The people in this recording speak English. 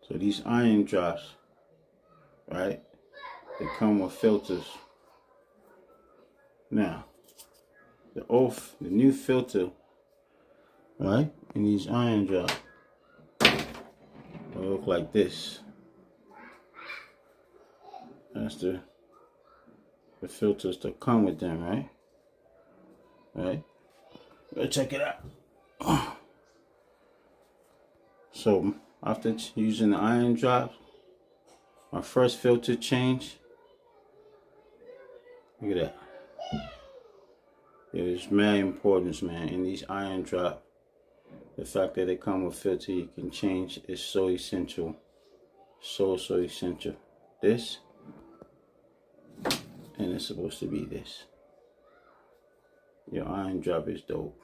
So these iron drops, right? They come with filters. Now, the new filter, right? And these iron drops will look like this. That's the filters that come with them, right? Right? Let's check it out. So after using the iron drops, my first filter change. Look at that. There's mad importance, man, in these iron drops. The fact that they come with filter you can change is so essential. So essential. This, and it's supposed to be this. Your iron drop is dope.